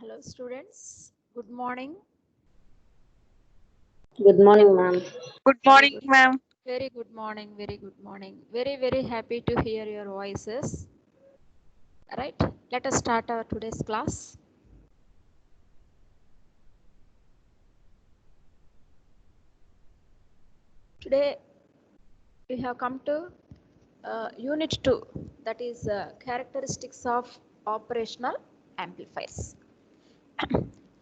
Hello students, good morning. Good morning, ma'am. Good Very morning, good, ma'am. very good morning, very good morning. Very happy to hear your voices. Right, let us start our today's class. Today we have come to Unit 2, that is characteristics of operational amplifiers.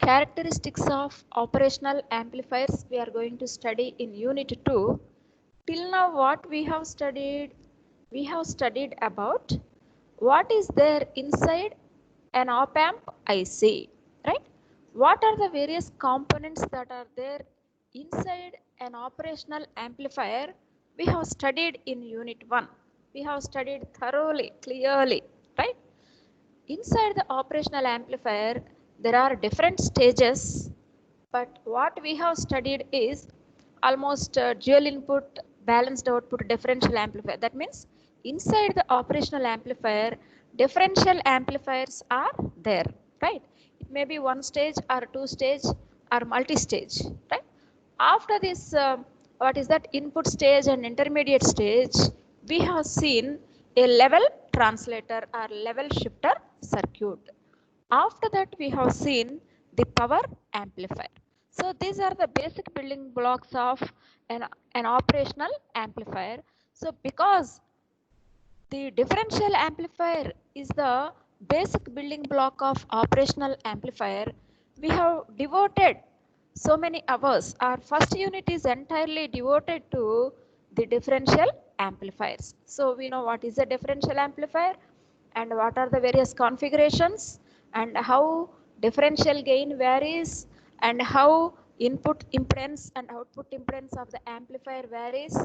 Characteristics of operational amplifiers we are going to study in Unit 2. Till now what we have studied? We have studied about what is there inside an op-amp IC, right? What are the various components that are there inside an operational amplifier? We have studied in Unit 1. We have studied thoroughly, clearly, right? Inside the operational amplifier, there are different stages, but what we have studied is almost dual input, balanced output, differential amplifier. That means inside the operational amplifier, differential amplifiers are there, right? It may be one stage or two stage or multi-stage, right? After this, what is that input stage and intermediate stage, we have seen a level translator or level shifter circuit. After that, we have seen the power amplifier. So these are the basic building blocks of an operational amplifier. So because the differential amplifier is the basic building block of operational amplifier, we have devoted so many hours. Our first unit is entirely devoted to the differential amplifiers. So we know what is a differential amplifier and what are the various configurations and how differential gain varies and how input impedance and output impedance of the amplifier varies,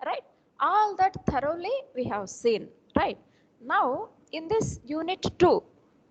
right? All that thoroughly we have seen, right? Now in this unit 2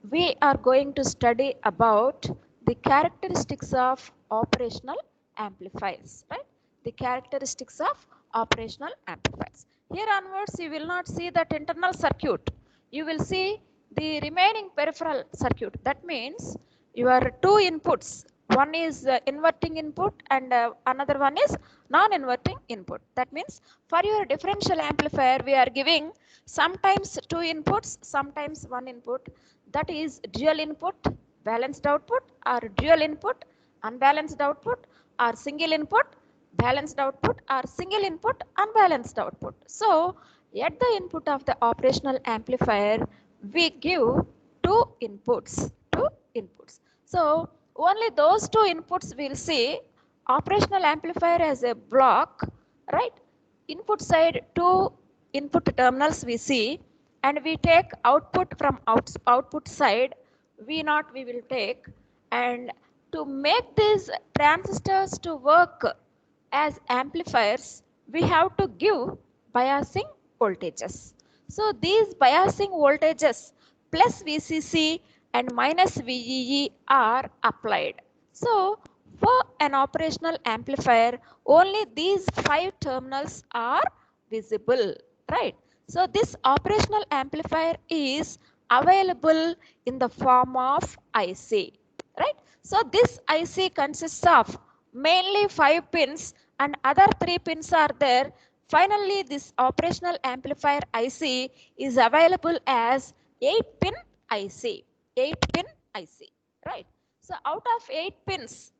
we are going to study about the characteristics of operational amplifiers, right? The characteristics of operational amplifiers. Here onwards you will not see that internal circuit, you will see the remaining peripheral circuit. That means your two inputs, one is inverting input and another one is non-inverting input. That means for your differential amplifier we are giving sometimes two inputs, sometimes one input. That is dual input balanced output, or dual input unbalanced output, or single input balanced output, or single input unbalanced output. So at the input of the operational amplifier we give two inputs. So only those two inputs will see operational amplifier as a block, right? Input side two input terminals we see, and we take output from output side V naught we will take, and to make these transistors to work as amplifiers we have to give biasing voltages. So these biasing voltages plus VCC and minus VEE are applied. So for an operational amplifier only these 5 terminals are visible, right? So this operational amplifier is available in the form of IC, right? So this IC consists of mainly 5 pins and other 3 pins are there. Finally this operational amplifier IC is available as 8 pin IC, 8 pin IC, right? So out of 8 pins,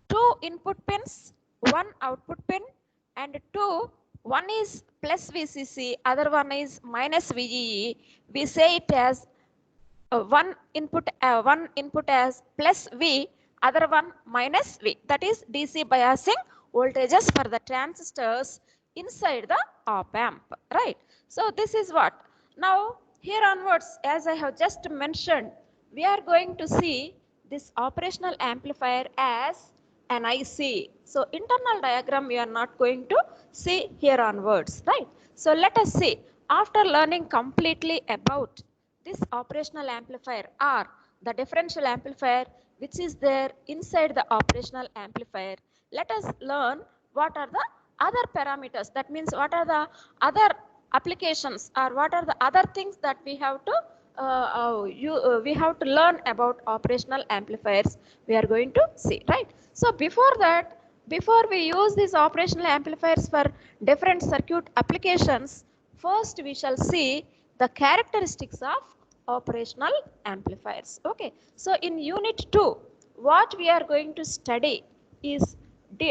2 input pins, 1 output pin, and 2, one is plus VCC, other one is minus VGE. We say it as one input as plus V, other one minus V. That is DC biasing voltages for the transistors inside the op amp, right? So this is what. Now here onwards, as I have just mentioned, we are going to see this operational amplifier as an IC. So internal diagram we are not going to see here onwards, right? So let us see, after learning completely about this operational amplifier or the differential amplifier which is there inside the operational amplifier, let us learn what are the other parameters. That means what are the other applications or what are the other things that we have to we have to learn about operational amplifiers. We are going to see, right? So before that, before we use these operational amplifiers for different circuit applications, first we shall see the characteristics of operational amplifiers. Okay, so in unit 2, what we are going to study is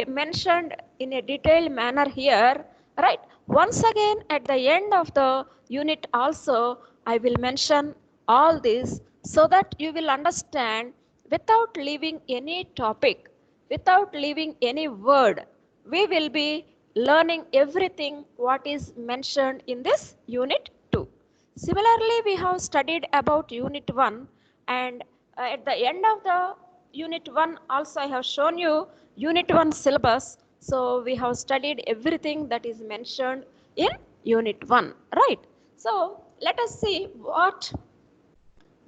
mentioned in a detailed manner here, right? Once again, at the end of the unit also, I will mention all this so that you will understand without leaving any topic, without leaving any word. We will be learning everything what is mentioned in this unit 2. Similarly, we have studied about unit 1, and at the end of the unit 1 also I have shown you unit 1 syllabus. So we have studied everything that is mentioned in unit 1, right? So let us see what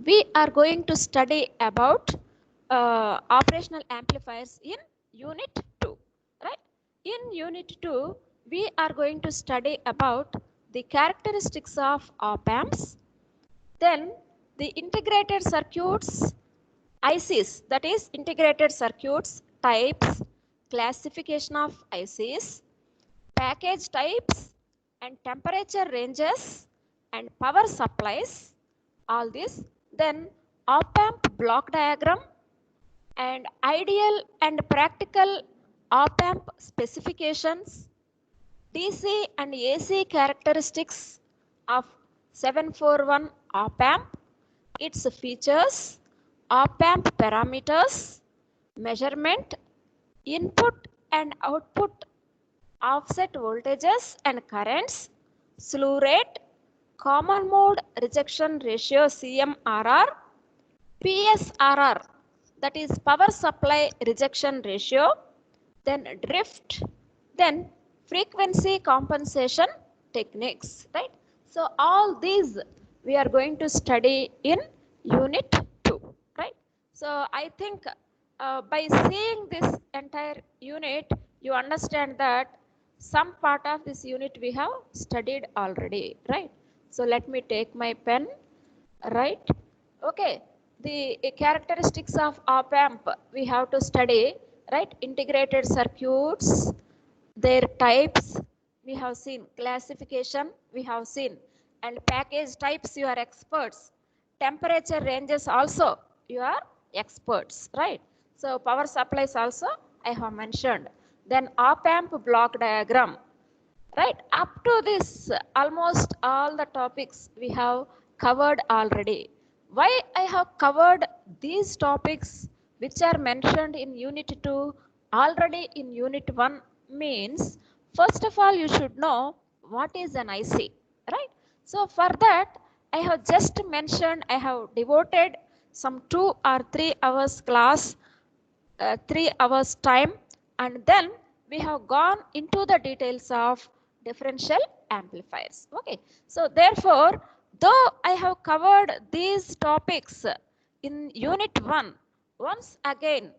we are going to study about operational amplifiers in unit 2, right? In unit 2, we are going to study about the characteristics of op amps, then the integrated circuits, ICs, that is integrated circuits, types, classification of ICs, package types and temperature ranges and power supplies, all this. Then op amp block diagram and ideal and practical op amp specifications, DC and AC characteristics of 741 op amp, its features, op amp parameters, measurement, input and output offset voltages and currents, slew rate, common mode rejection ratio CMRR, PSRR, that is power supply rejection ratio, then drift, then frequency compensation techniques, right? So all these we are going to study in unit 2, right? So I think by seeing this entire unit, you understand that some part of this unit we have studied already, right? So let me take my pen, right? Okay, the characteristics of op amp we have to study, right? Integrated circuits, their types we have seen, classification we have seen, and package types you are experts, temperature ranges also you are experts, right? So power supplies also I have mentioned. Then op amp block diagram, right? Up to this, almost all the topics we have covered already. Why I have covered these topics which are mentioned in unit 2 already in unit 1 means, first of all you should know what is an IC, right? So for that I have just mentioned, I have devoted some 2 or 3 hours class, 3 hours time, and then we have gone into the details of differential amplifiers. Okay, so therefore, though I have covered these topics in unit 1, once again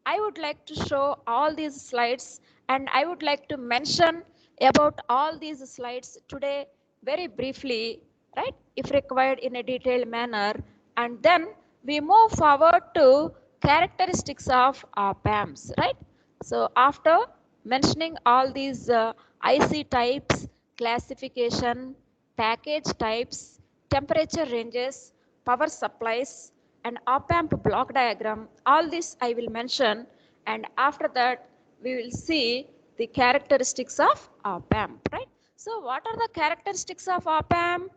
I would like to show all these slides, and I would like to mention about all these slides today very briefly, right, if required in a detailed manner, and then we move forward to characteristics of op amps, right? So after mentioning all these IC types, classification, package types, temperature ranges, power supplies, and op amp block diagram, all this I will mention, and after that we will see the characteristics of op amp, right? So what are the characteristics of op amp?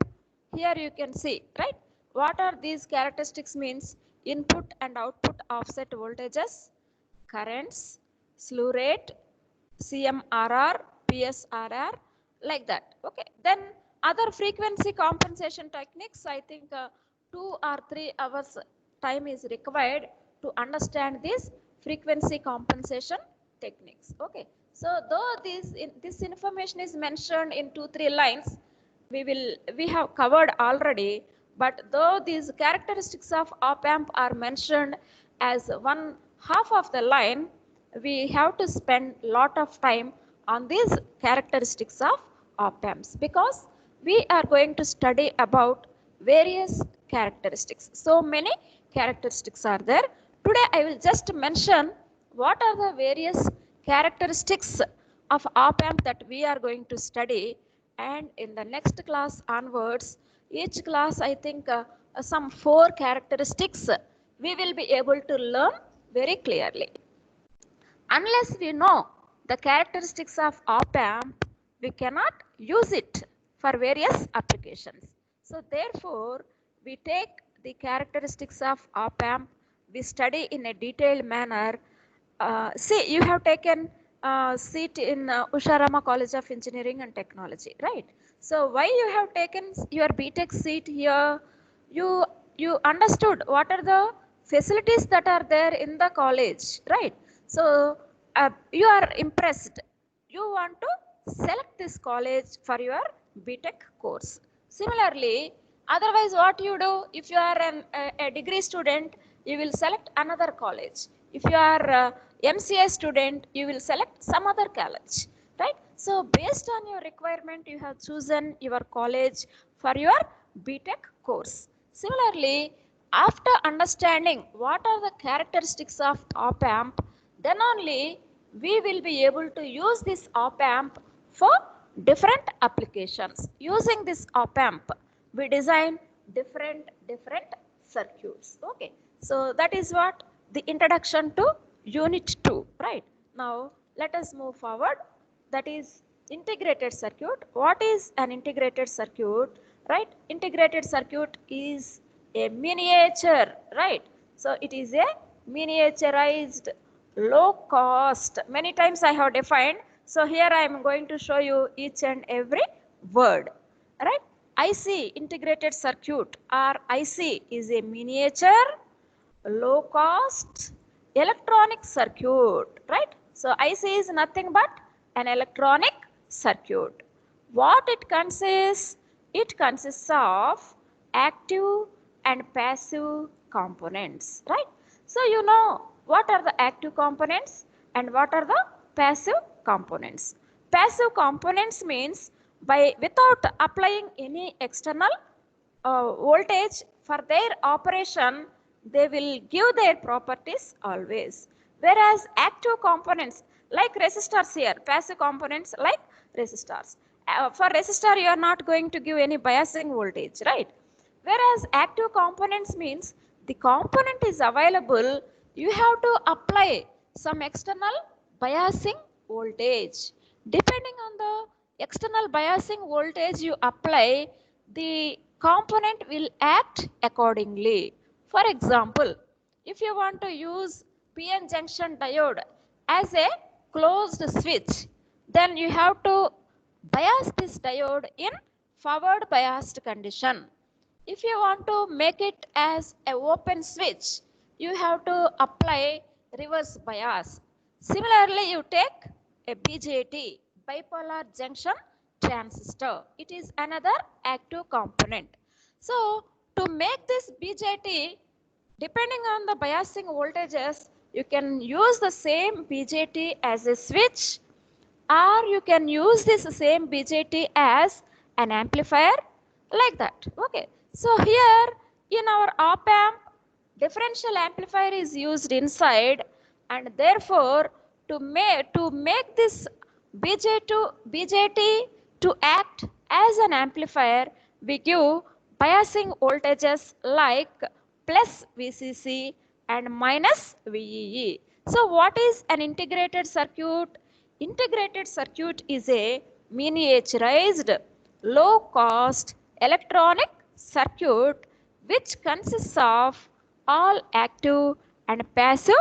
Here you can see, right? What are these characteristics means? Input and output offset voltages, currents, slew rate, CMRR, PSRR, like that. Okay. Then other frequency compensation techniques, I think 2 or 3 hours time is required to understand this frequency compensation techniques. Okay. So though this information is mentioned in 2-3 lines, we have covered already, but though these characteristics of op amp are mentioned as one half of the line, we have to spend lot of time on these characteristics of op amps, because we are going to study about various characteristics. So many characteristics are there. Today I will just mention what are the various characteristics of op-amp that we are going to study, and in the next class onwards, each class I think some 4 characteristics we will be able to learn very clearly. Unless we know the characteristics of op-amp, we cannot use it for various applications. So therefore, we take the characteristics of op-amp, we study in a detailed manner. See, you have taken seat in Usharama College of Engineering and Technology, right? So why you have taken your BTech seat here? You you understood what are the facilities that are there in the college, right? So you are impressed. You want to select this college for your BTech course. Similarly, otherwise what you do, if you are a degree student, you will select another college. If you are MCA student, you will select some other college, right? So based on your requirement, you have chosen your college for your BTech course. Similarly, after understanding what are the characteristics of op-amp, then only we will be able to use this op-amp for different applications. Using this op-amp, we design different circuits. Okay, so that is what the introduction to unit 2, right? Now let us move forward. That is integrated circuit. What is an integrated circuit, right? Integrated circuit is a miniature, right? So it is a miniaturized, low cost. Many times I have defined. So here I am going to show you each and every word, right? IC, integrated circuit, or IC is a miniature, low cost electronic circuit, right? So IC is nothing but an electronic circuit. What it consists? It consists of active and passive components, right? So you know what are the active components and what are the passive components. Passive components means without applying any external voltage for their operation, they will give their properties always. Whereas active components like resistors here, passive components like resistors. For resistor, you are not going to give any biasing voltage, right? Whereas active components means the component is available, you have to apply some external biasing voltage. Depending on the external biasing voltage you apply, the component will act accordingly. For example, if you want to use PN junction diode as a closed switch, then you have to bias this diode in forward biased condition. If you want to make it as an open switch, you have to apply reverse bias. Similarly, you take a BJT, bipolar junction transistor. It is another active component. So to make this BJT, depending on the biasing voltages, you can use the same BJT as a switch, or you can use this same BJT as an amplifier, like that. Okay, so here in our op-amp, differential amplifier is used inside, and therefore to make this BJT to act as an amplifier, we give biasing voltages like plus VCC and minus VEE. So what is an integrated circuit? Integrated circuit is a miniaturized, low-cost electronic circuit which consists of all active and passive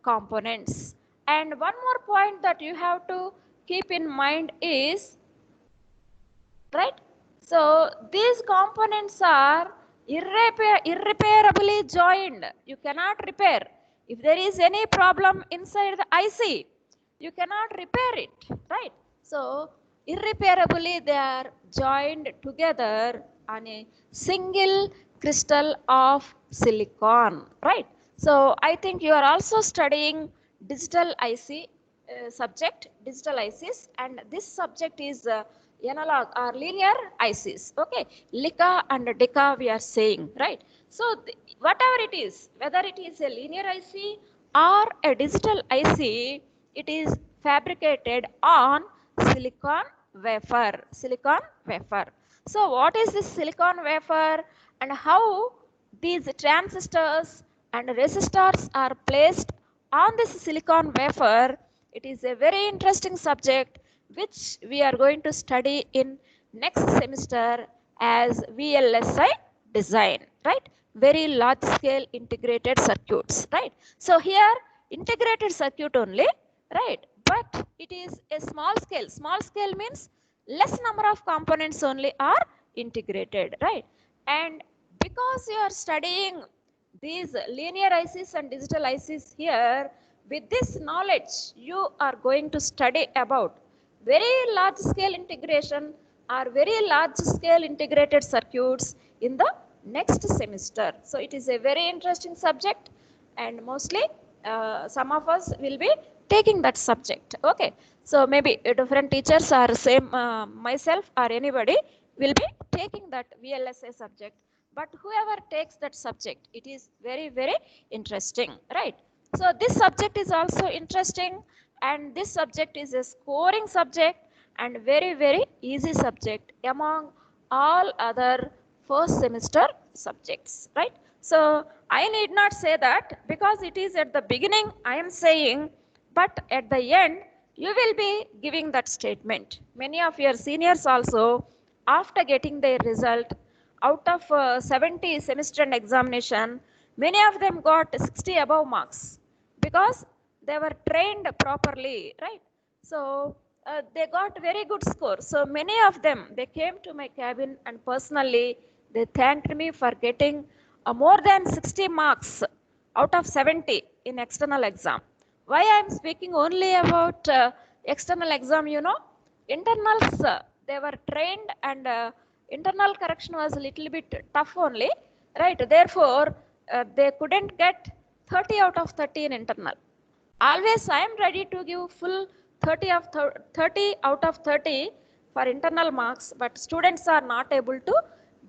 components. And one more point that you have to keep in mind is, right? So these components are irreparably joined. You cannot repair. If there is any problem inside the IC, you cannot repair it, right? So irreparably they are joined together on a single crystal of silicon, right? So I think you are also studying digital IC subject, digital ICs, and this subject is analog or linear ICs. Okay, LICA and DICA we are saying, right? So whatever it is, whether it is a linear IC or a digital IC, it is fabricated on silicon wafer. Silicon wafer. So what is this silicon wafer and how these transistors and resistors are placed on this silicon wafer? It is a very interesting subject which we are going to study in next semester as VLSI design, right? Very large scale integrated circuits, right? So here integrated circuit only, right? But it is a small scale. Small scale means less number of components only are integrated, right? And because you are studying these linear ICs and digital ICs here, with this knowledge, you are going to study about very large scale integration or very large scale integrated circuits in the next semester. So it is a very interesting subject and mostly some of us will be taking that subject. Okay, so maybe different teachers or same myself or anybody will be taking that VLSA subject, but whoever takes that subject, it is very very interesting, right? So this subject is also interesting, and this subject is a scoring subject and very very easy subject among all other first semester subjects, right? So I need not say that because it is at the beginning I am saying, but at the end you will be giving that statement. Many of your seniors also, after getting their result, out of 70 semester and examination, many of them got 60 above marks because they were trained properly, right? So they got very good score. So many of them, they came to my cabin and personally they thanked me for getting more than 60 marks out of 70 in external exam. Why I am speaking only about external exam, you know, internals they were trained and internal correction was a little bit tough only, right? Therefore, they couldn't get 30 out of 30 in internal. Always I am ready to give full 30 out of 30 for internal marks, but students are not able to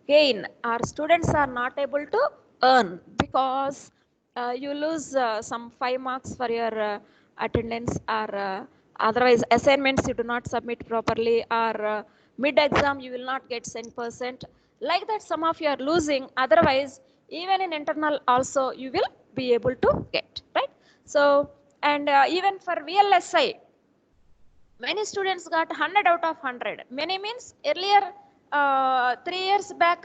gain or students are not able to earn because you lose some 5 marks for your attendance or otherwise assignments you do not submit properly or mid exam you will not get 10%. Like that some of you are losing, otherwise even in internal also you will be able to get, right? So and even for VLSI, many students got 100 out of 100. Many means earlier 3 years back,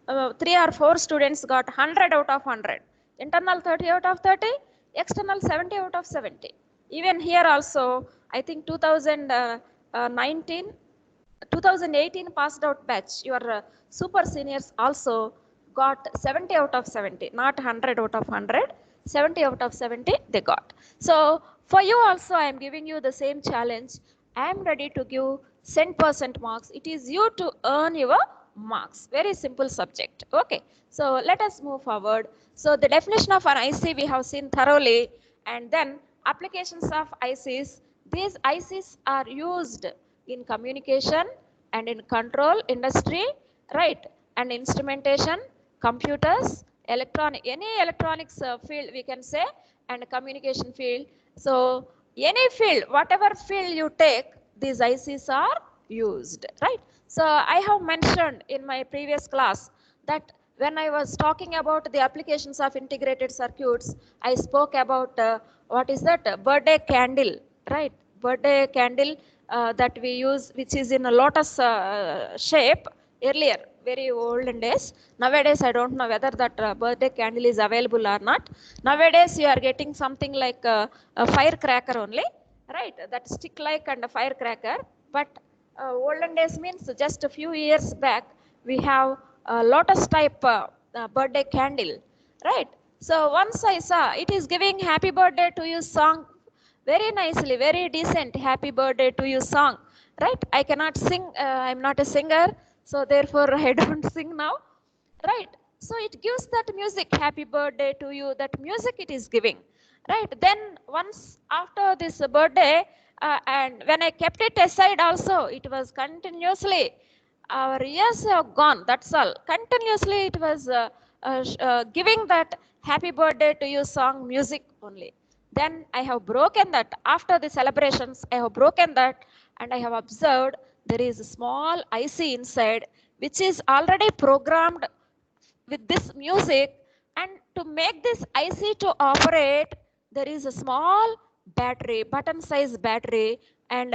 3 or 4 students got 100 out of 100. Internal 30 out of 30, external 70 out of 70. Even here also, I think 2019, 2018 passed out batch, your super seniors also got 70 out of 70, not 100 out of 100, 70 out of 70 they got. So for you also, I am giving you the same challenge. I am ready to give 10% marks. It is you to earn your marks. Very simple subject. Okay. So let us move forward. So the definition of an IC we have seen thoroughly, and then applications of ICs. These ICs are used in communication and in control industry, right? And instrumentation, computers, any electronics field we can say, and communication field. So any field, whatever field you take, these ICs are used, right? So I have mentioned in my previous class that when I was talking about the applications of integrated circuits, I spoke about what is that birthday candle, right? Birthday candle that we use, which is in a lotus shape earlier, very olden days. Nowadays, I don't know whether that birthday candle is available or not. Nowadays, you are getting something like a firecracker only, right? That stick like and a firecracker. But olden days means just a few years back, we have a lotus type birthday candle, right? So once I saw it is giving happy birthday to you song very nicely, very decent happy birthday to you song, right? I cannot sing, I'm not a singer, so therefore I don't sing now, right? So it gives that music, happy birthday to you, that music it is giving, right? Then once after this birthday, and when I kept it aside also, it was continuously, our ears have gone, that's all. Continuously it was giving that happy birthday to you song music only. Then I have broken that. After the celebrations, I have broken that, and I have observed there is a small IC inside which is already programmed with this music. And to make this IC to operate, there is a small battery, button size battery, and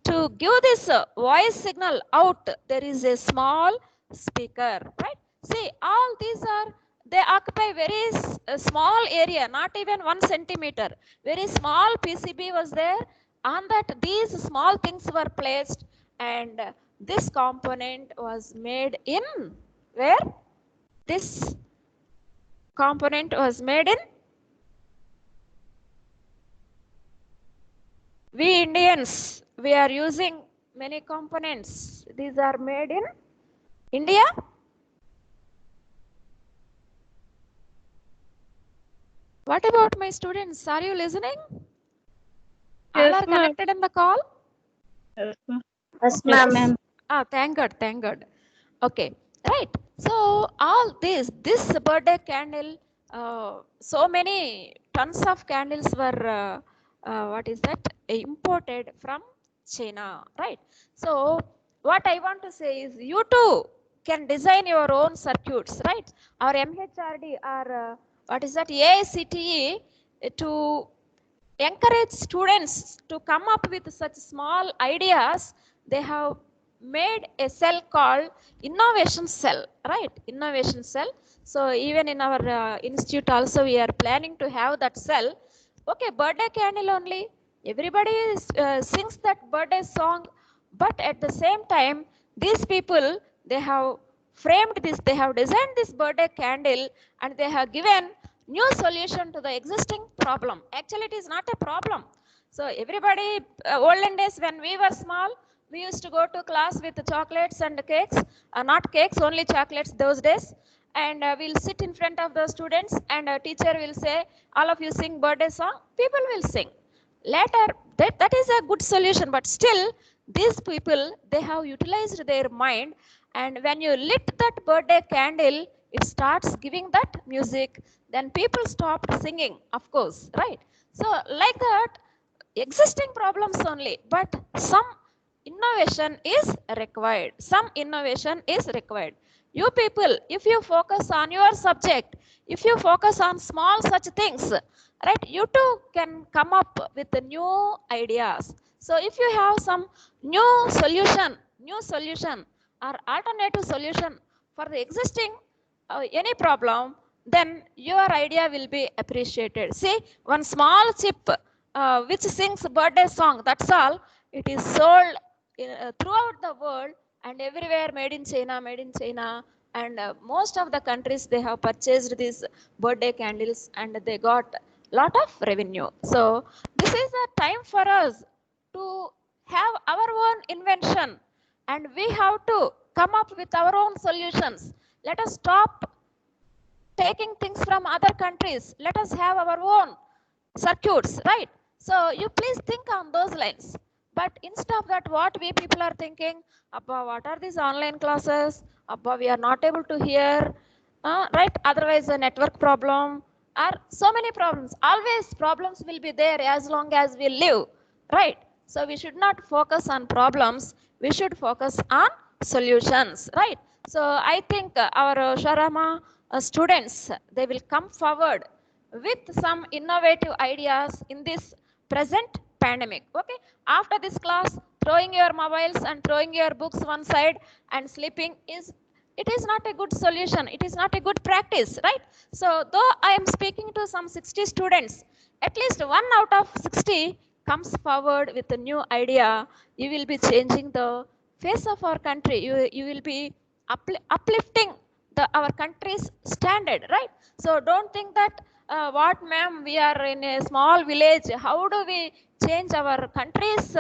to give this voice signal out, there is a small speaker, right? See, all these are, they occupy very small area, not even 1 centimeter. Very small PCB was there. On that, these small things were placed, and this component was made in where? This component was made in, we Indians, we are using many components. These are made in India. What about my students? Are you listening? Yes, All are connected in the call? Yes, ma'am. Yes, ma'am. Ah, thank God, thank God. Okay, right. So all this birthday candle, so many tons of candles were, what is that, imported from China, right? So what I want to say is, you too can design your own circuits, right? Our MHRD, or what is that, AICTE, to encourage students to come up with such small ideas. They have made a cell called innovation cell, right? Innovation cell. So even in our institute also, we are planning to have that cell. Okay, birthday candle only, everybody sings that birthday song, but at the same time, these people, they have framed this, they have designed this birthday candle, and they have given new solution to the existing problem. Actually, it is not a problem. So everybody, olden days when we were small, we used to go to class with chocolates and cakes, not cakes, only chocolates those days. And we'll sit in front of the students, and a teacher will say, all of you sing birthday song, people will sing. Later, that is a good solution, but still, these people, they have utilized their mind, and when you lit that birthday candle, it starts giving that music, then people stopped singing, of course, right? So like that, existing problems only, but some innovation is required. Some innovation is required. You people, if you focus on your subject, if you focus on small such things, right, you too can come up with the new ideas. So if you have some new solution or alternative solution for the existing any problem, then your idea will be appreciated. See, one small chip which sings birthday song, that's all, it is sold throughout the world, and everywhere made in China, and most of the countries, they have purchased these birthday candles, and they got lot of revenue. So this is a time for us to have our own invention, and we have to come up with our own solutions. Let us stop taking things from other countries. Let us have our own circuits, right? So you please think on those lines. But instead of that, what we people are thinking, Abba, what are these online classes? Abba, we are not able to hear, right? Otherwise, a network problem, or so many problems. Always problems will be there as long as we live, right? So we should not focus on problems. We should focus on solutions, right? So I think our Sharama students, they will come forward with some innovative ideas in this present pandemic. Okay, after this class, throwing your mobiles and throwing your books one side and sleeping is, it is not a good solution, it is not a good practice, right? So though I am speaking to some 60 students, at least 1 out of 60 comes forward with a new idea, you will be changing the face of our country. You will be uplifting our country's standard, right? So don't think that what ma'am, we are in a small village, how do we change our country's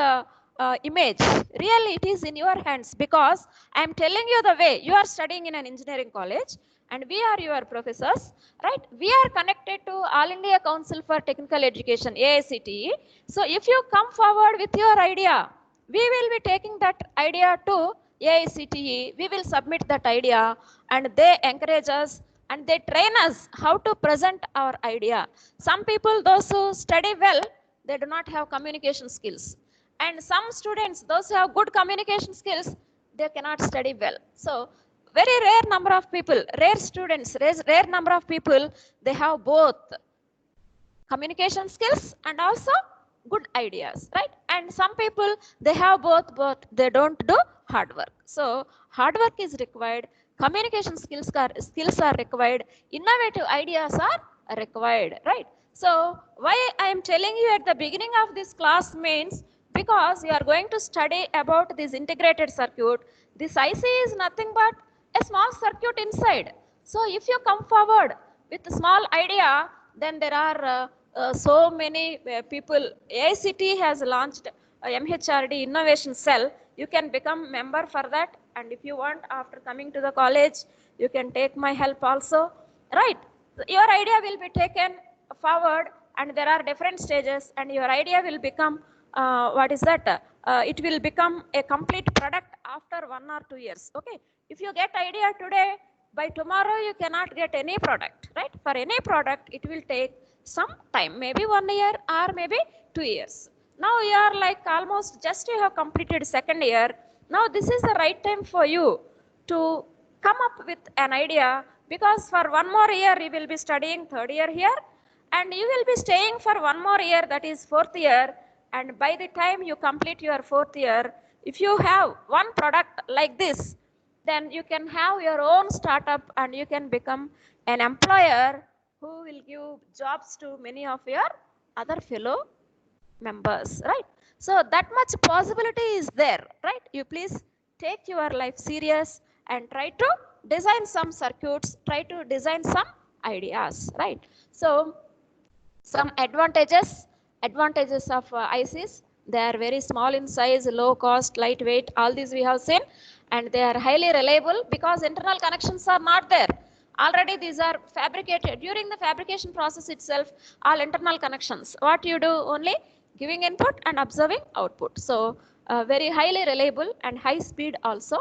image. Really, it is in your hands, because I am telling you the way. You are studying in an engineering college and we are your professors, right? We are connected to All India Council for Technical Education, AICTE. So if you come forward with your idea, we will be taking that idea to AICTE. We will submit that idea and they encourage us and they train us how to present our idea. Some people, those who study well, they do not have communication skills. And some students, those who have good communication skills, they cannot study well. So very rare number of people, rare students, rare number of people, they have both communication skills and also good ideas, right? And some people, they have both, but they don't do hard work. So hard work is required, communication skills are required, innovative ideas are required, right? So why I am telling you at the beginning of this class means, because you are going to study about this integrated circuit. This IC is nothing but a small circuit inside. So if you come forward with a small idea, then there are so many people. AICT has launched a MHRD Innovation Cell. You can become member for that, and if you want, after coming to the college, you can take my help also, right? Your idea will be taken forward, and there are different stages, and your idea will become what is that? It will become a complete product after 1 or 2 years. Okay, if you get idea today, by tomorrow you cannot get any product, right? For any product, it will take some time, maybe 1 year or maybe 2 years. Now you are like almost just you have completed second year. Now this is the right time for you to come up with an idea, because for 1 more year you will be studying third year here, and you will be staying for 1 more year, that is fourth year. And by the time you complete your fourth year, if you have one product like this, then you can have your own startup and you can become an employer who will give jobs to many of your other fellow members, right? So that much possibility is there, right? You please take your life serious and try to design some circuits, try to design some ideas, right? So some advantages of ICs. They are very small in size, low cost, lightweight. All these we have seen, and they are highly reliable because internal connections are not there. Already these are fabricated. During the fabrication process itself, all internal connections. What you do, only giving input and observing output. So very highly reliable and high speed also,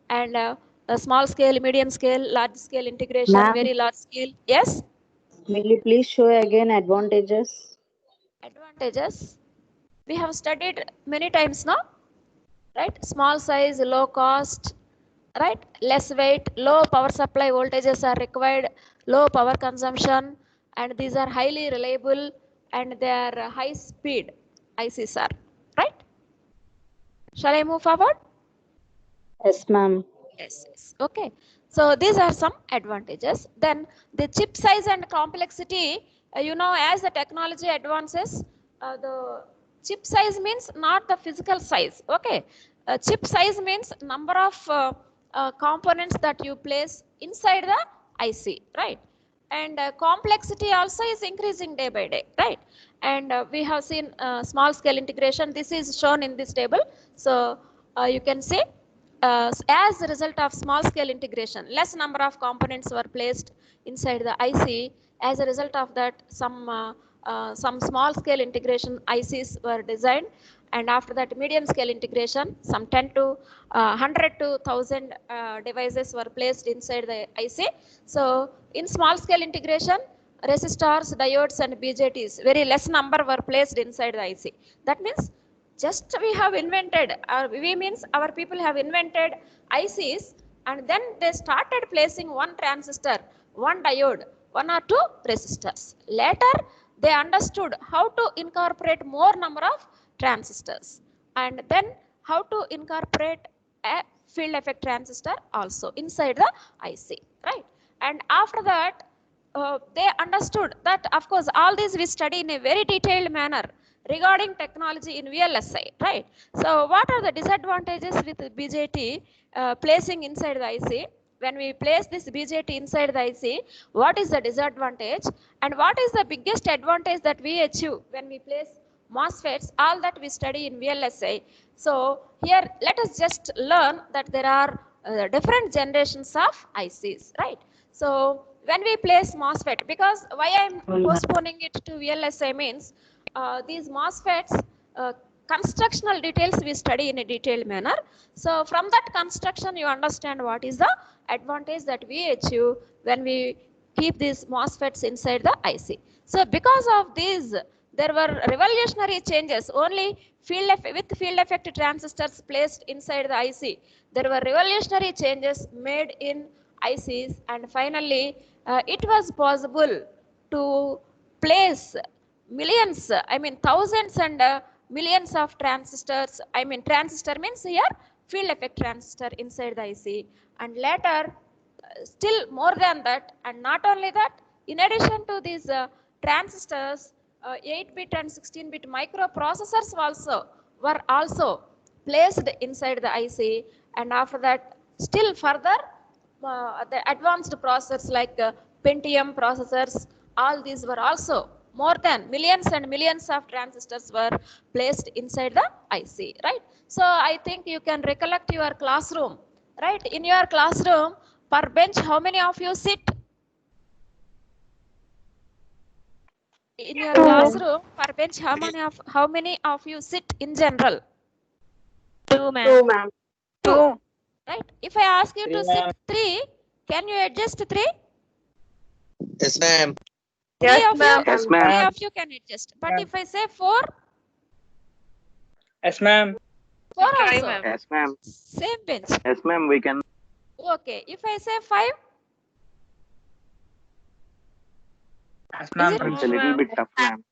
and a small scale, medium scale, large scale integration, Ma'am, very large scale. Yes. will you please show again advantages? Advantages we have studied many times now, right? Small size, low cost, right? Less weight, low power supply voltages are required, low power consumption, and these are highly reliable, and they are high speed ICs are, right? Shall I move forward? Yes, ma'am. Yes. Okay. So these are some advantages. Then the chip size and complexity, as the technology advances, the chip size means not the physical size. Okay. Chip size means number of components that you place inside the IC, right? And complexity also is increasing day by day, right? And we have seen small scale integration. This is shown in this table. So you can see, as a result of small scale integration, less number of components were placed inside the IC. As a result of that, some small scale integration ICs were designed, and after that medium scale integration, some 10 to 100 to 1000 devices were placed inside the IC. So in small scale integration, resistors, diodes and BJTs, very less number were placed inside the IC. That means just we have invented, we means our people have invented ICs, and then they started placing one transistor, one diode, one or two resistors. Later they understood how to incorporate more number of transistors, and then how to incorporate a field effect transistor also inside the IC, right? And after that, they understood that, of course, all these we study in a very detailed manner regarding technology in VLSI, right? So what are the disadvantages with BJT placing inside the IC? When we place this BJT inside the IC, what is the disadvantage, and what is the biggest advantage that we achieve when we place MOSFETs, all that we study in VLSI. So here let us just learn that there are different generations of ICs, right? So when we place MOSFET, because why I'm postponing it to VLSI means these MOSFETs constructional details we study in a detailed manner. So from that construction you understand what is the advantage that we achieve when we keep these MOSFETs inside the IC. So because of these there were revolutionary changes. Only with field effect transistors placed inside the IC, there were revolutionary changes made in ICs, and finally it was possible to place millions, I mean thousands and millions of transistors. I mean transistor means here field effect transistor inside the IC, and later still more than that. And not only that, in addition to these transistors, 8-bit and 16-bit microprocessors were also placed inside the IC, and after that still further the advanced processors like Pentium processors, all these were also more than millions and millions of transistors were placed inside the IC, right? So I think you can recollect your classroom, right? In your classroom, per bench, how many of you sit? In your classroom, per bench, how many of you sit in general? 2, ma'am. 2. Right? If I ask you to sit 3, can you adjust 3? Yes, ma'am. Yes, ma'am. Yes, 3 ma'am. of you can adjust. But if I say 4, Yes, ma'am. 4 Try, also. ma'am. Yes, ma'am. Same bench. Yes, ma'am. We can. Okay. If I say 5, Yes, is ma'am. it? It's a little bit tough, ma'am.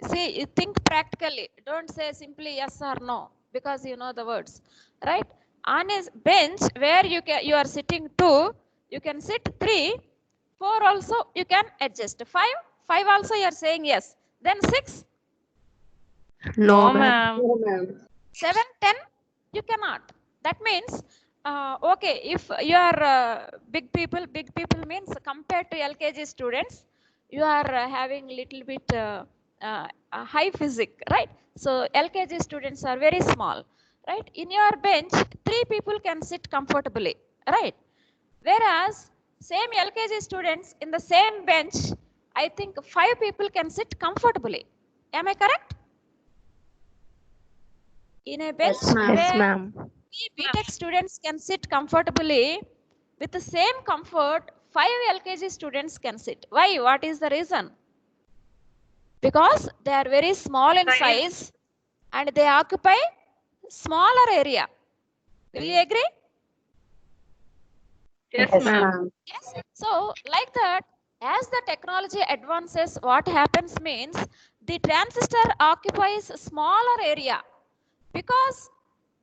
See, you think practically. Don't say simply yes or no, because you know the words, right? On a bench where you are sitting 2, you can sit 3, 4 also you can adjust. 5 also you are saying yes. Then 6, No, ma'am. 7, 10 you cannot. That means okay, if you are big people means compared to LKG students, you are having little bit high physics, right? So LKG students are very small, right? In your bench 3 people can sit comfortably, right? Whereas same LKG students in the same bench, I think 5 people can sit comfortably. Am I correct? In a bench Yes, where we BTech students can sit comfortably, with the same comfort 5 LKG students can sit. Why? What is the reason? Because they are very small in size and they occupy smaller area. Will you agree? Yes, Yes, ma'am. ma'am. Yes. So like that, as the technology advances, what happens means the transistor occupies a smaller area. Because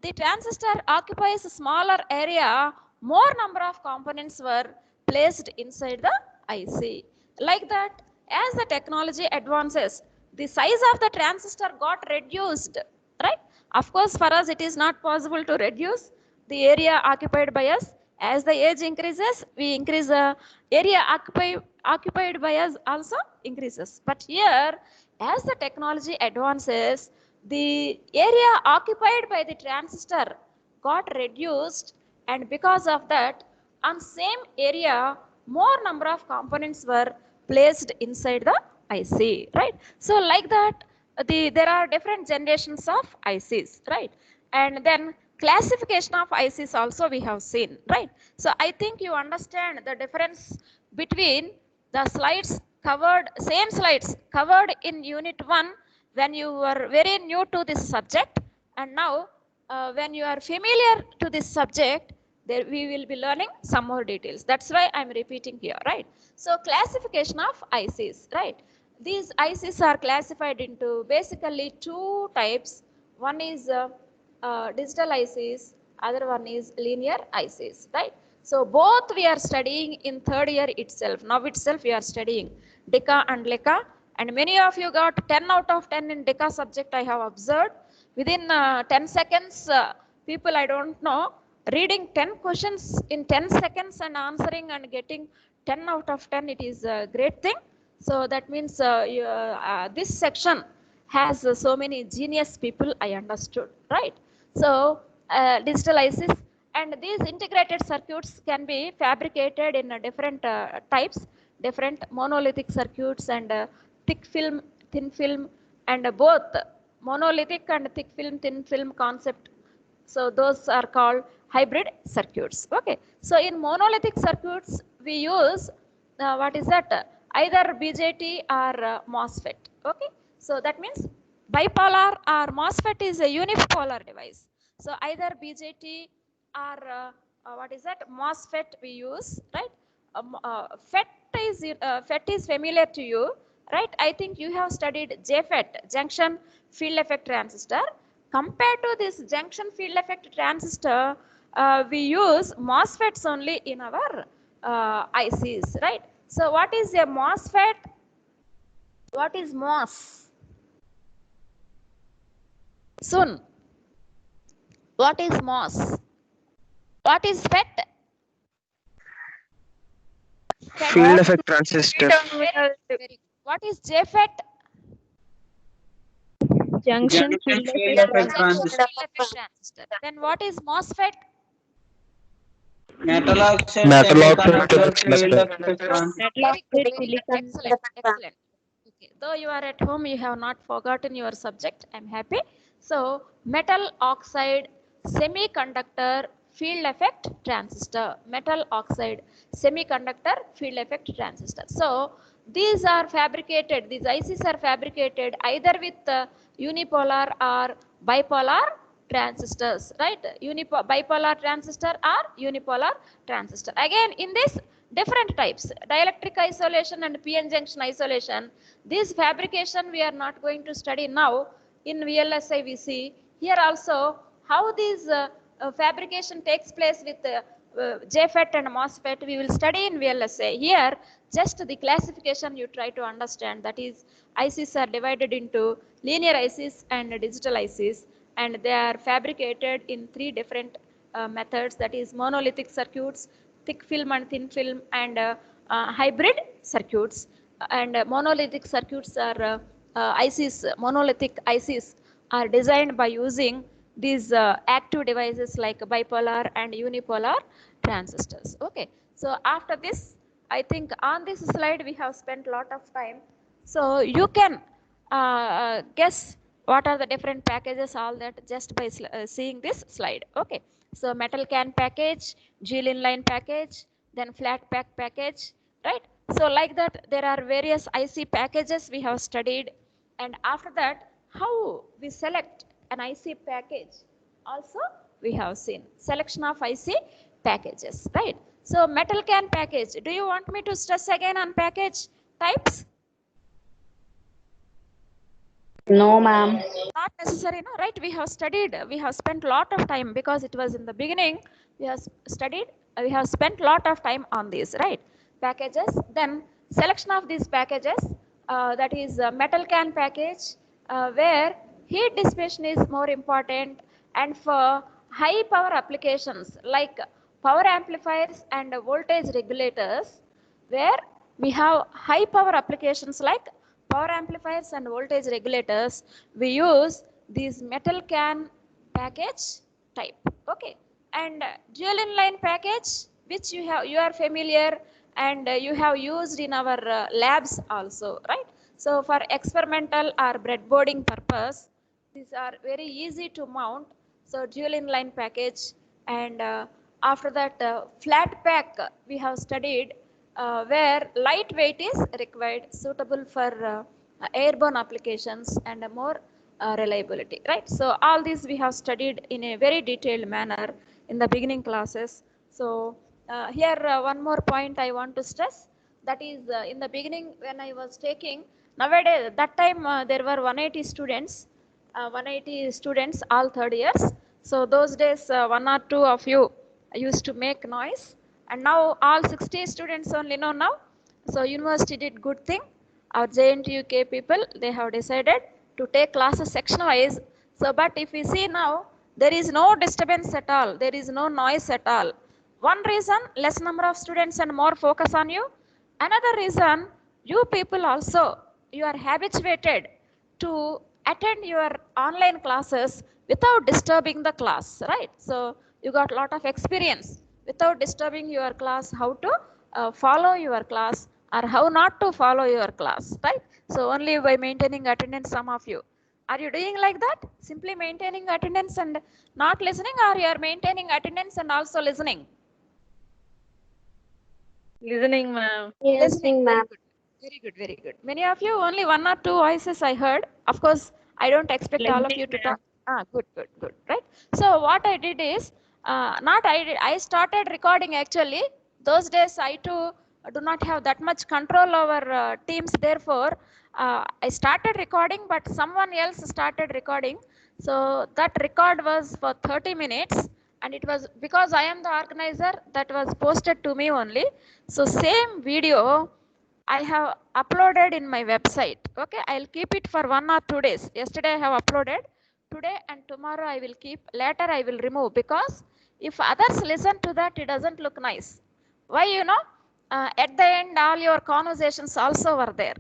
the transistor occupies a smaller area, more number of components were placed inside the IC. Like that, as the technology advances, the size of the transistor got reduced, right? Of course, for us it is not possible to reduce the area occupied by us. As the age increases, we increase the area occupied by us also increases. But here, as the technology advances, the area occupied by the transistor got reduced, and because of that, on same area, more number of components were placed inside the IC, right? So like that, there are different generations of ICs, right? And then classification of ICs also we have seen, right? So I think you understand the difference between the same slides covered in unit 1 when you were very new to this subject, and now when you are familiar to this subject, there we will be learning some more details. That's why I'm repeating here, right? So classification of ICs, right? These ICs are classified into basically 2 types. One is digital ICs, other one is linear ICs, right? So both we are studying in 3rd year itself. Now itself we are studying DECA and LECA, and many of you got 10 out of 10 in DECA subject. I have observed within 10 seconds, people I don't know, reading 10 questions in 10 seconds and answering and getting 10 out of 10, it is a great thing. So that means this section has so many genius people, I understood, right? So digital ICs and these integrated circuits can be fabricated in different types, different monolithic circuits and thick film, thin film, and both monolithic and thick film, thin film concept. So those are called hybrid circuits. Okay. So in monolithic circuits, we use what is that? Either BJT or MOSFET. Okay. So that means bipolar or MOSFET is a unipolar device. So either BJT or what is that? MOSFET we use, right? FET is familiar to you, right? I think you have studied JFET, junction field effect transistor. Compared to this junction field effect transistor, we use MOSFETs only in our ICs, right? So what is a MOSFET? What is MOS? Soon. What is MOS? What is FET? Field effect transistor. Very good. What is JFET? Junction Junction field field effect effect transistor. Transistor. Then what is MOSFET? Metal oxide Metal oxide semiconductor field semiconductor. effect transistor. metal oxide Very good. silicon. Excellent. Excellent. Okay. Though you are at home, you have not forgotten your subject. I'm happy. So metal oxide semiconductor field effect transistor. Metal oxide semiconductor field effect transistor. So these are fabricated. These ICs are fabricated either with unipolar or bipolar transistors, right? Bipolar transistor or unipolar transistor. Again, in this different types, dielectric isolation and PN junction isolation, this fabrication we are not going to study now. In VLSI we see here also how this fabrication takes place with JFET and MOSFET. We will study in VLSI. Here just the classification you try to understand, that is ICs are divided into linear ICs and digital ICs, and they are fabricated in three different methods, that is monolithic circuits, thick film and thin film, and hybrid circuits. And monolithic circuits are monolithic ICs are designed by using these active devices like bipolar and unipolar transistors. Okay, so after this, I think on this slide we have spent a lot of time. So you can guess what are the different packages, all that, just by seeing this slide. Okay, so metal can package, Gel inline package, then flat pack package, right? So like that, there are various IC packages we have studied, and after that, how we select an IC package also we have seen. Selection of IC packages, right? So metal can package. Do you want me to stress again on package types? No, ma'am. Not necessary, no, right? We have studied, we have spent a lot of time because it was in the beginning. We have studied, we have spent a lot of time on these, right? Packages. Then selection of these packages, that is metal can package, where heat dissipation is more important, and for high power applications like power amplifiers and voltage regulators, where we have high power applications like power amplifiers and voltage regulators, we use these metal can package type. Okay, and dual inline package, which you are familiar and you have used in our labs also, right? So for experimental or breadboarding purpose, these are very easy to mount. So dual inline package, and after that flat pack we have studied, where lightweight is required, suitable for airborne applications and more reliability, right? So all these we have studied in a very detailed manner in the beginning classes. So here one more point I want to stress, that is in the beginning when I was taking, nowadays that time there were 180 students, 180 students all third years. So those days one or two of you used to make noise, and now all 60 students only know now. So university did good thing. Our JNTUK people, they have decided to take classes section wise. So but if we see now, there is no disturbance at all, there is no noise at all. One reason, less number of students and more focus on you. Another reason, you people also, you are habituated to attend your online classes without disturbing the class, right? So you got a lot of experience without disturbing your class, how to follow your class or how not to follow your class, right? So only by maintaining attendance, some of you, are you doing like that? Simply maintaining attendance and not listening, or you are maintaining attendance and also listening? Listening, ma'am. Listening, very good. Very good, very good. Many of you, only one or two voices I heard. Of course, I don't expect all of you to talk. Good, good, good, right? So what I did is, not I did, I started recording actually. Those days I too do not have that much control over Teams. Therefore, I started recording, but someone else started recording. So that record was for 30 minutes. And it was because I am the organizer, that was posted to me only. So same video I have uploaded in my website. Okay, I'll keep it for 1 or 2 days. Yesterday I have uploaded. Today and tomorrow I will keep. Later I will remove, because if others listen to that, it doesn't look nice. Why, you know? At the end, all your conversations also were there.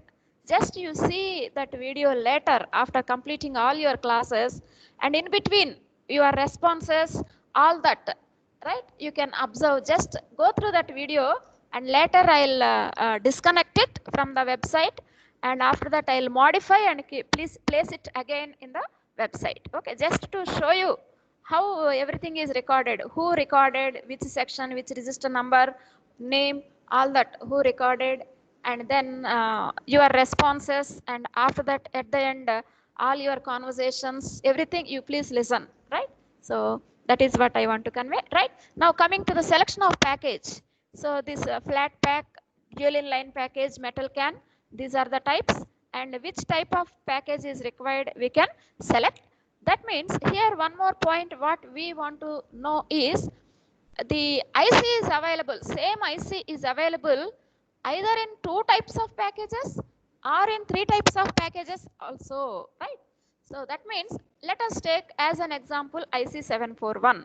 Just you see that video later after completing all your classes, and in between your responses, all that, right? You can observe. Just go through that video, and later I'll disconnect it from the website, and after that I'll modify and please place it again in the website. Okay, just to show you how everything is recorded, who recorded, which section, which register number, name, all that, who recorded, and then your responses, and after that at the end all your conversations, everything, you please listen, right? So that is what I want to convey, right? Now coming to the selection of package. So this flat pack, dual inline package, metal can, these are the types, and which type of package is required we can select. That means here one more point what we want to know is, the IC is available, same IC is available either in 2 types of packages or in 3 types of packages also, right? So that means, let us take as an example IC741.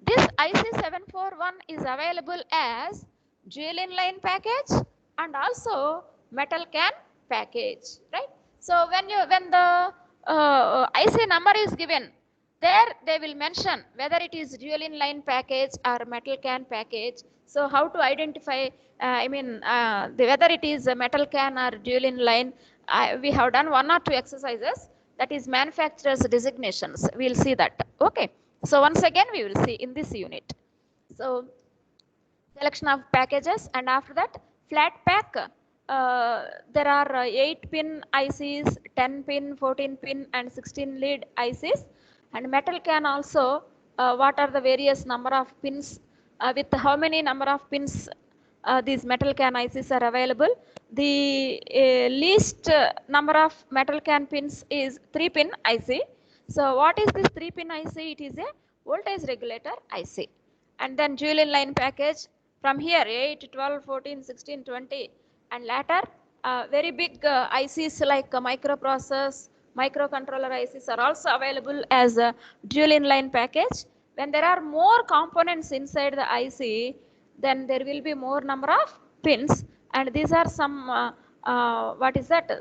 This IC741 is available as dual inline package and also metal can package, right? So when the IC number is given, there they will mention whether it is dual inline package or metal can package. So how to identify, whether it is a metal can or dual inline, we have done 1 or 2 exercises, that is manufacturer's designations. We'll see that. Okay. So once again, we will see in this unit. So selection of packages, and after that flat pack. There are 8-pin ICs, 10-pin, 14-pin, and 16-lead ICs. And metal can also, what are the various number of pins, with how many number of pins these metal can ICs are available. The least number of metal can pins is 3-pin IC. So what is this 3-pin IC? It is a voltage regulator IC. And then dual inline package, from here 8, 12, 14, 16, 20, and later very big ICs like microprocessors, microcontroller ICs are also available as a dual inline package. When there are more components inside the IC, then there will be more number of pins, and these are some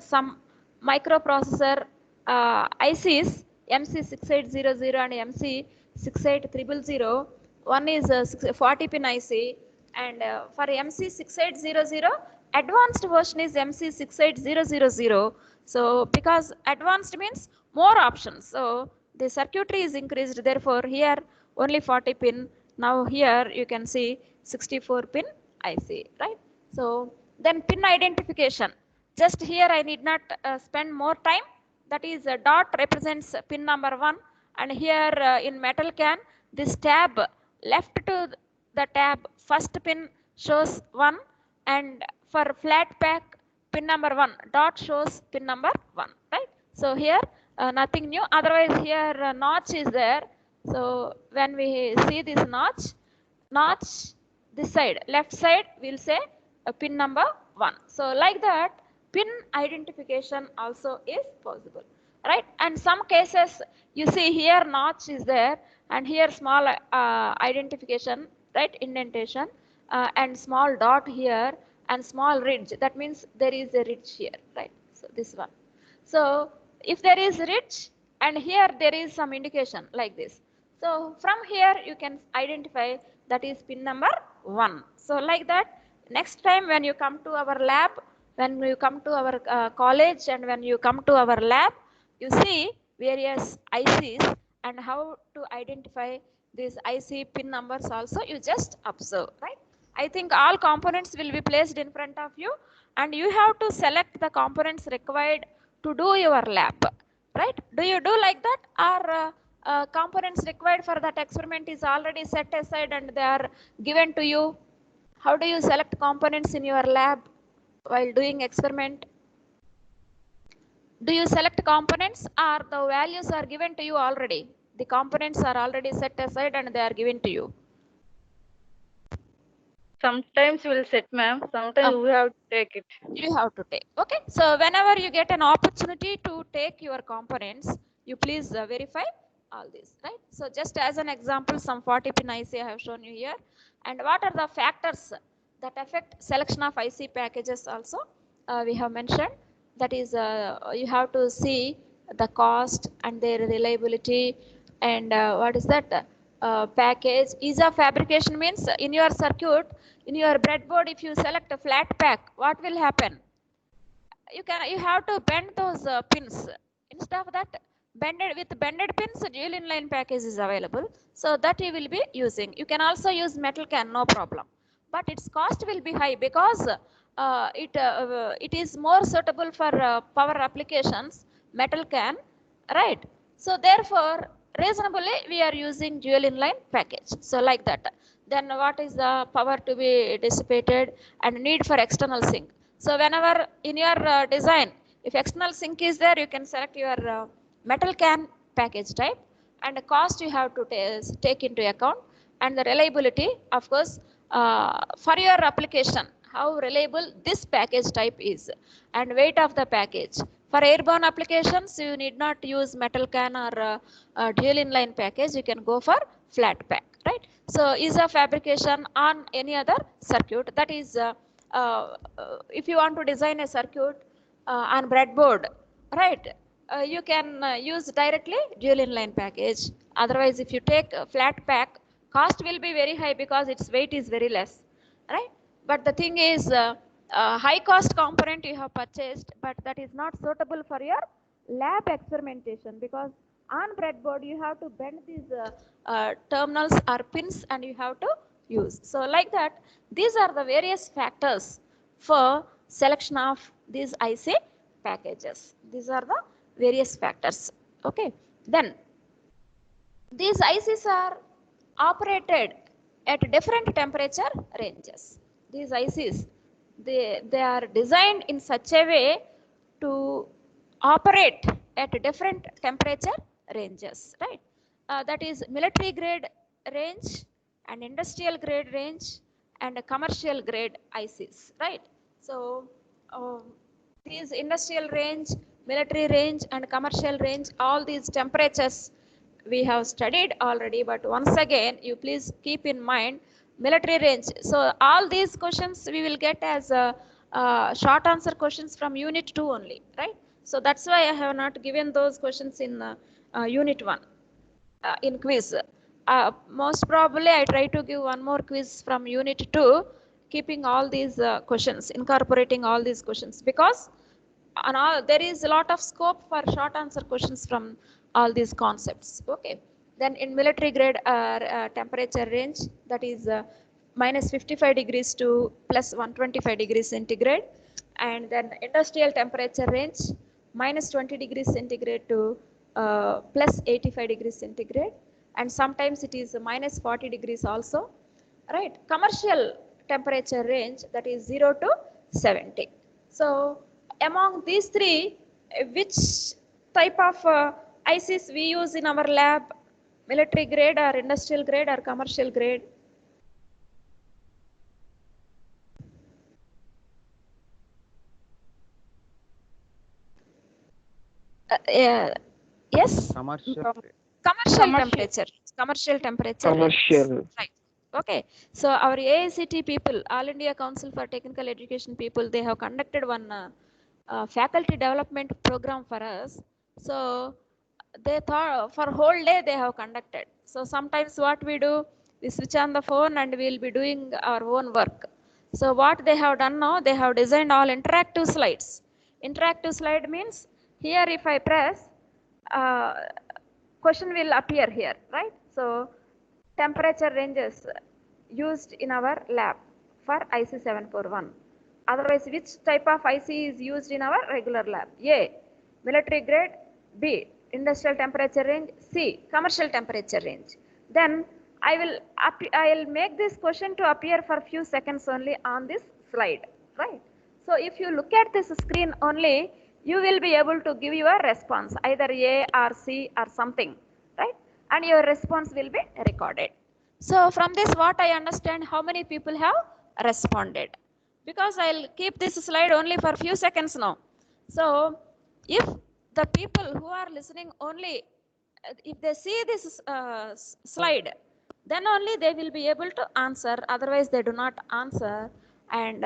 some microprocessor ICs, MC6800 and MC68000. One is 40-pin IC, and for MC6800, advanced version is MC68000. So because advanced means more options, so the circuitry is increased, therefore here only 40-pin. Now here you can see 64-pin IC, right? So then pin identification. Just here I need not spend more time. That is a dot represents pin number 1, and here in metal can, this tab left to the tab, first pin shows 1, and for flat pack pin number 1, dot shows pin number 1, right? So here nothing new. Otherwise here notch is there. So when we see this notch this side, left side, we'll say pin number 1. So like that, pin identification also is possible, right? And some cases you see here notch is there, and here small identification, right, indentation, and small dot here, and small ridge. That means there is a ridge here, right? So this one. So if there is ridge and here there is some indication like this. So from here you can identify that is pin number 1. So like that, next time when you come to our lab, when you come to our college and when you come to our lab, you see various ICs and how to identify these IC pin numbers also you just observe, right? I think all components will be placed in front of you and you have to select the components required to do your lab, right? Do you do like that, or components required for that experiment is already set aside and they are given to you? How do you select components in your lab while doing experiment? Do you select components or the values are given to you already? The components are already set aside and they are given to you. Sometimes we'll set, ma'am. Sometimes we have to take it. You have to take. Okay. So whenever you get an opportunity to take your components, you please verify all this, right? So just as an example, some 40 pin IC I have shown you here. And what are the factors that affect selection of IC packages also we have mentioned. That is, you have to see the cost and their reliability and what is that package. Ease of fabrication means in your circuit, in your breadboard, if you select a flat pack, what will happen? You have to bend those pins. Instead of that, bended pins, dual inline package is available. So that you will be using. You can also use metal can, no problem. But its cost will be high because it is more suitable for power applications, metal can, right? So therefore, reasonably we are using dual inline package. So like that. Then what is the power to be dissipated and need for external sink? So whenever in your design, if external sink is there, you can select your metal can package type, and the cost you have to take into account, and the reliability, of course, for your application, how reliable this package type is, and weight of the package. For airborne applications, you need not use metal can or dual inline package. You can go for flat pack, right? So ease of fabrication on any other circuit, that is if you want to design a circuit on breadboard, right, you can use directly dual inline package. Otherwise, if you take a flat pack, cost will be very high because its weight is very less, right? But the thing is, high cost component you have purchased, but that is not suitable for your lab experimentation, because on breadboard you have to bend these terminals or pins and you have to use. So like that, these are the various factors for selection of these IC packages. These are the various factors. Okay. Then these ICs are operated at different temperature ranges. These ICs, they are designed in such a way to operate at different temperature ranges, right? That is military grade range and industrial grade range and a commercial grade ICs, right? So these industrial range, military range and commercial range, all these temperatures we have studied already, but once again you please keep in mind military range. So all these questions we will get as short answer questions from unit 2 only, right? So that's why I have not given those questions in unit 1 in quiz. Most probably I try to give one more quiz from unit 2, keeping all these questions, incorporating all these questions, because there is a lot of scope for short answer questions from all these concepts. Okay. Then in military grade temperature range, that is minus 55 degrees to plus 125 degrees centigrade, and then industrial temperature range minus 20 degrees centigrade to plus 85 degrees centigrade, and sometimes it is minus 40 degrees also, right? Commercial temperature range, that is 0 to 70. So among these three, which type of ICs we use in our lab? Military grade or industrial grade or commercial grade? Yes? Commercial. Commercial temperature. Commercial temperature. Commercial. Right. Okay, so our AICT people, All India Council for Technical Education people, they have conducted one faculty development program for us. So they thought for whole day they have conducted. So sometimes what we do, we switch on the phone and we'll be doing our own work. So what they have done now, they have designed all interactive slides. Interactive slide means here if I press, uh, question will appear here, right? So temperature ranges used in our lab for IC 741. Otherwise, which type of IC is used in our regular lab? A, military grade. B, industrial temperature range. C, commercial temperature range. Then I will make this question to appear for few seconds only on this slide, right? So if you look at this screen only, you will be able to give your response, either A or C or something, right? And your response will be recorded. So from this, what I understand, how many people have responded? Because I'll keep this slide only for few seconds now. So if the people who are listening only, if they see this slide, then only they will be able to answer. Otherwise, they do not answer. And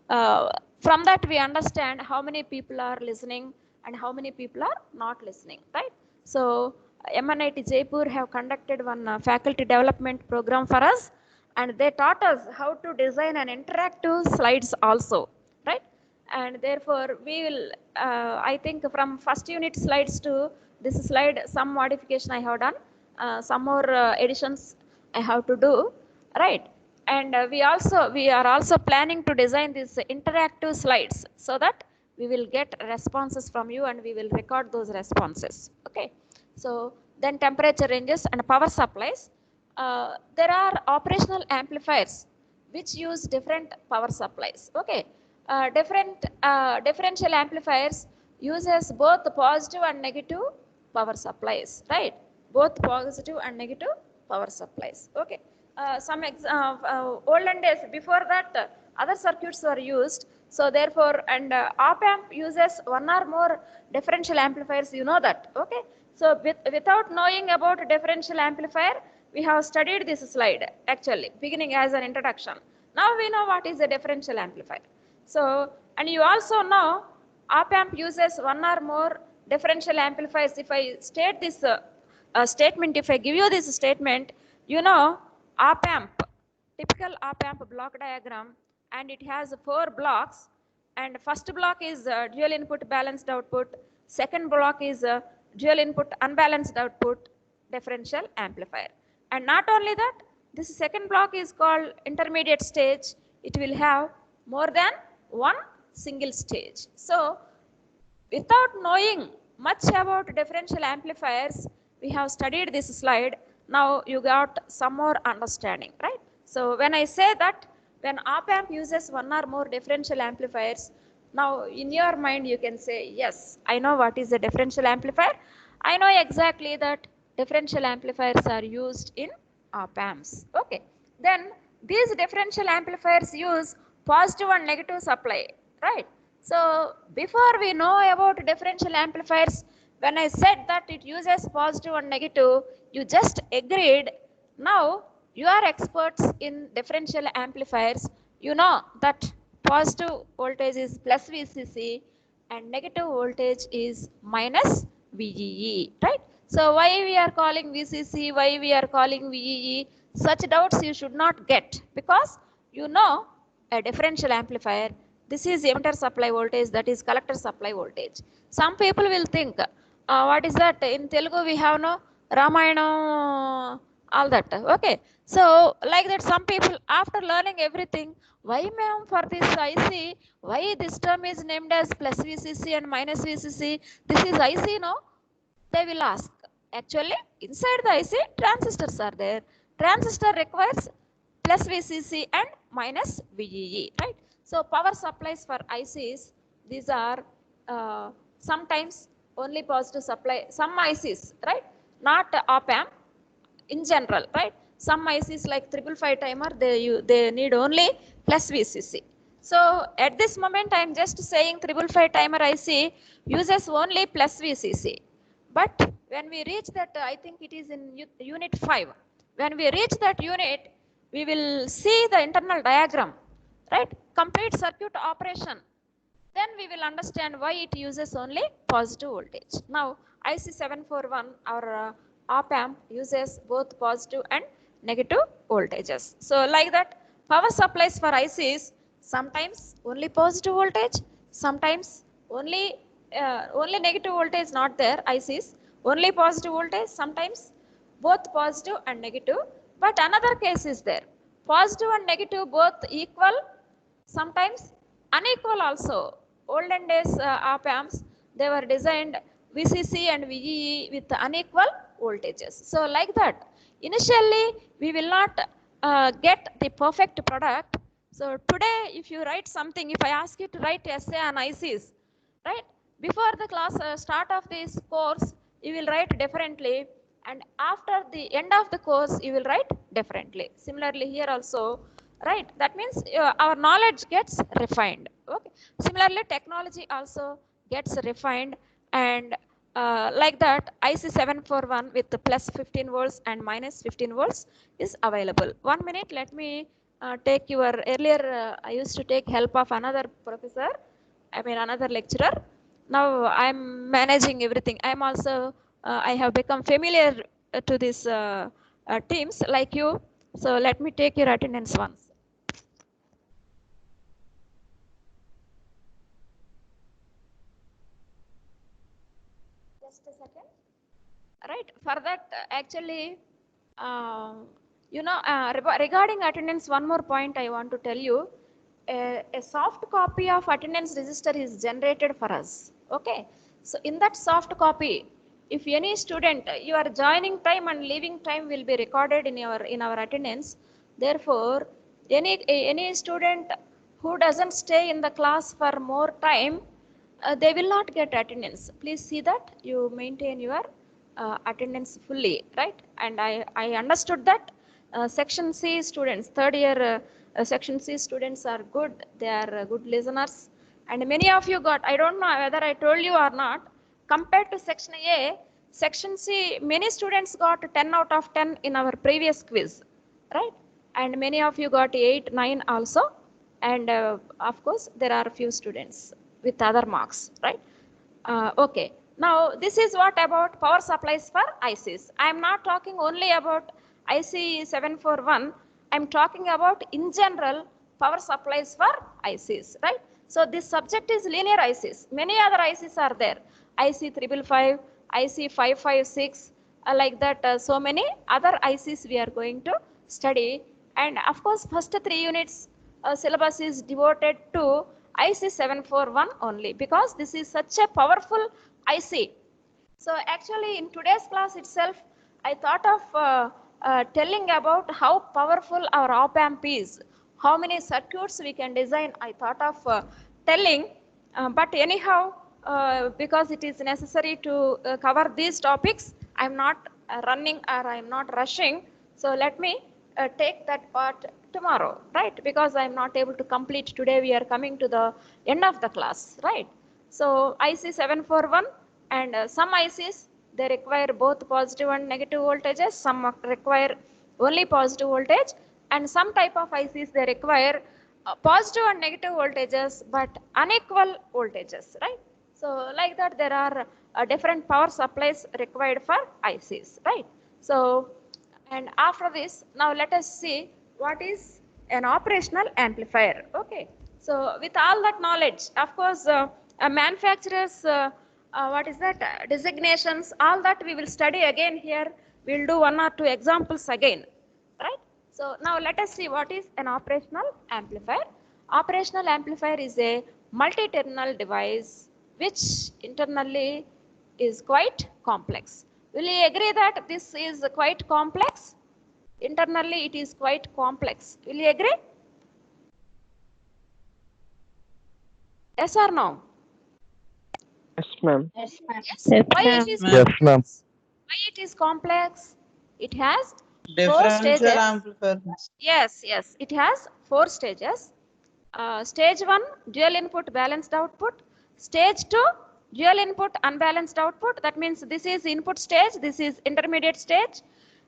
from that, we understand how many people are listening and how many people are not listening, right? So MNIT Jaipur have conducted one faculty development program for us, and they taught us how to design an interactive slides also, right? And therefore we will, I think from first unit slides to this slide, some modification I have done, some more additions I have to do, right? And we are also planning to design these interactive slides so that we will get responses from you and we will record those responses. Okay, so then temperature ranges and power supplies. There are operational amplifiers which use different power supplies. Okay, differential amplifiers uses both positive and negative power supplies, right? Both positive and negative power supplies. Okay, olden days, before that, other circuits were used. So therefore, and op amp uses one or more differential amplifiers, you know that. Okay, so without knowing about differential amplifier, we have studied this slide actually beginning as an introduction. Now we know what is a differential amplifier. So, and you also know op amp uses one or more differential amplifiers. If I state this statement, if I give you this statement, you know, op amp, typical op amp block diagram, and it has 4 blocks, and first block is dual input balanced output, second block is dual input unbalanced output differential amplifier. And not only that, this second block is called intermediate stage. It will have more than one single stage. So without knowing much about differential amplifiers, we have studied this slide. Now you got some more understanding, right? So when I say that when op amp uses one or more differential amplifiers, now in your mind you can say, yes, I know what is a differential amplifier. I know exactly that differential amplifiers are used in op amps. Okay, then these differential amplifiers use positive and negative supply, right? So before we know about differential amplifiers, when I said that it uses positive and negative, you just agreed. Now you are experts in differential amplifiers. You know that positive voltage is plus VCC and negative voltage is minus VEE, right? So why we are calling VCC, why we are calling VEE, such doubts you should not get, because you know a differential amplifier, this is emitter supply voltage, that is collector supply voltage. Some people will think, what is that? In Telugu we have no Ramayana, all that. Okay, so like that, some people after learning everything, why ma'am for this IC, why this term is named as plus VCC and minus VCC? This is IC, no? They will ask. Actually, inside the IC, transistors are there. Transistor requires plus VCC and minus VEE, right? So power supplies for ICs, these are sometimes only positive supply, some ICs, right? Not op amp in general, right? Some ICs like 555 timer, they need only plus VCC. So at this moment, I am just saying 555 timer IC uses only plus VCC. But when we reach that, I think it is in unit 5. When we reach that unit, we will see the internal diagram, right? Complete circuit operation. Then we will understand why it uses only positive voltage. Now IC741, our op-amp uses both positive and negative voltages. So like that, power supplies for ICs sometimes only positive voltage, sometimes only negative voltage not there. ICs only positive voltage, sometimes both positive and negative. But another case is there, positive and negative both equal, sometimes unequal also. Olden days op amps, they were designed VCC and VEE with unequal voltages. So like that, initially we will not get the perfect product. So today, if you write something, if I ask you to write essay on ICs, right? Before the class start of this course, you will write differently, and after the end of the course, you will write differently. Similarly, here also, right? That means our knowledge gets refined. Okay. Similarly, technology also gets refined, and like that, IC741 with the plus 15 volts and minus 15 volts is available. 1 minute, let me take your earlier. I used to take help of another professor. I mean another lecturer. Now I'm managing everything. I'm also I have become familiar to these teams like you. So let me take your attendance once. Just a second. Right. For that, actually, regarding attendance, one more point I want to tell you. A soft copy of attendance register is generated for us. Okay. So in that soft copy, if any student, your joining time and leaving time will be recorded in our attendance. Therefore, any student who doesn't stay in the class for more time, they will not get attendance. Please see that you maintain your attendance fully, right? And I understood that section C students, third year section C students are good. They are good listeners, and many of you got, I don't know whether I told you or not, compared to section A, section C, many students got 10 out of 10 in our previous quiz, right? And many of you got 8, 9 also. And of course, there are a few students with other marks, right? Okay. Now, this is what about power supplies for ICs. I am not talking only about IC741. I am talking about in general power supplies for ICs, right? So this subject is linear ICs. Many other ICs are there. IC555, IC556, like that. So many other ICs we are going to study. And of course, first 3 units syllabus is devoted to IC741 only, because this is such a powerful IC. So actually in today's class itself, I thought of telling about how powerful our op-amp is, how many circuits we can design. I thought of telling, but anyhow, because it is necessary to cover these topics, I'm not running or I'm not rushing. So let me take that part tomorrow, right? Because I'm not able to complete today. We are coming to the end of the class, right? So IC741 and some ICs, they require both positive and negative voltages. Some require only positive voltage, and some type of ICs, they require positive and negative voltages but unequal voltages, right? So like that, there are different power supplies required for ICs, right? So, and after this, now let us see what is an operational amplifier. Okay. So with all that knowledge, of course, manufacturers, what is that, designations, all that we will study again here. We'll do 1 or 2 examples again, right? So now let us see what is an operational amplifier. Operational amplifier is a multi-terminal device which internally is quite complex. Will you agree that this is quite complex? Internally it is quite complex. Will you agree? Yes or no? Yes, ma'am. Yes, ma'am. Yes. Why it is Yes, ma'am. Why it is complex? It has 4 Differential stages. amplifier. Yes, yes. It has 4 stages. Stage 1, dual input balanced output. Stage 2, dual input unbalanced output. That means this is input stage, this is intermediate stage.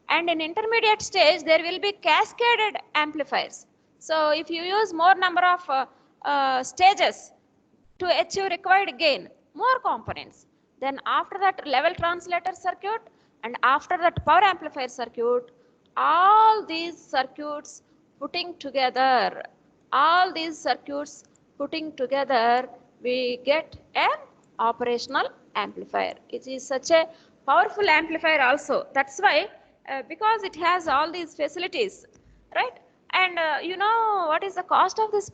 And in intermediate stage, there will be cascaded amplifiers. So if you use more number of stages to achieve required gain, more components. Then after that level translator circuit and after that power amplifier circuit, all these circuits putting together, we get an operational amplifier. It is such a powerful amplifier also. That's why, because it has all these facilities, right? And you know what is the cost of this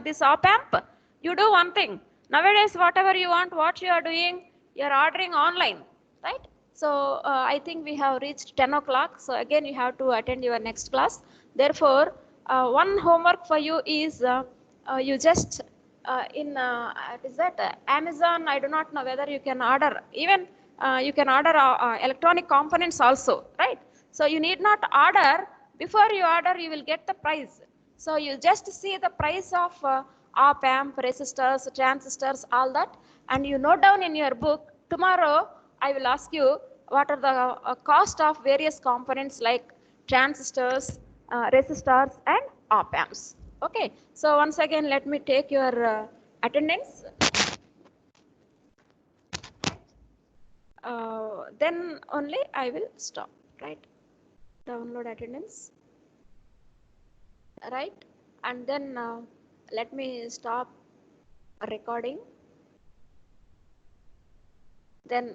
this op amp? You do one thing. Nowadays, whatever you want, what you are doing, you are ordering online, right? So I think we have reached 10 o'clock. So again, you have to attend your next class. Therefore, one homework for you is you just what is that? Amazon. I do not know whether you can order. Even you can order electronic components also, right? So you need not order. Before you order, you will get the price. So you just see the price of op amp, resistors, transistors, all that, and you note down in your book. Tomorrow, I will ask you what are the cost of various components like transistors, resistors, and op amps. Okay. So once again, let me take your attendance. Then only I will stop, right? Download attendance, right? And then let me stop recording. Then